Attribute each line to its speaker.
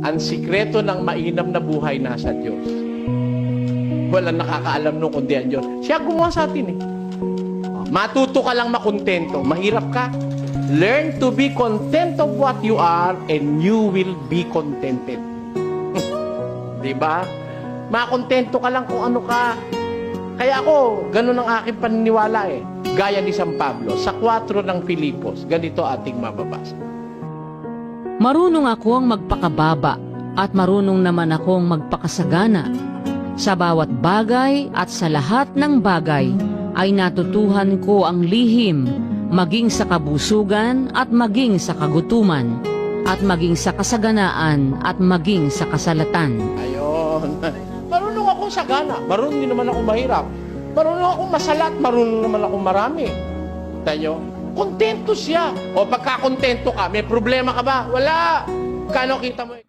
Speaker 1: ang sikreto ng mainam na buhay nasa Diyos. Walang nakakaalam nung kundi ang Diyos. Siya gumawa sa atin eh. Matuto ka lang makontento. Mahirap ka. Learn to be content of what you are and you will be contented. Diba? Makontento ka lang kung ano ka. Kaya ako, ganun ang aking paniniwala eh. Gaya ni San Pablo, sa 4 ng Filipos, ganito ating mababasa.
Speaker 2: Marunong akong magpakababa at marunong naman akong magpakasagana. Sa bawat bagay at sa lahat ng bagay ay natutuhan ko ang lihim, maging sa kabusugan at maging sa kagutuman, at maging sa kasaganaan at maging sa kasalatan.
Speaker 1: Ayun. Marunong akong sagana. Marunong din naman ako mahirap. Marunong akong masalat. Marunong naman akong marami. Tayo, kontento siya. O pagka kontento ka, may problema ka ba? Wala. Kano kita mo?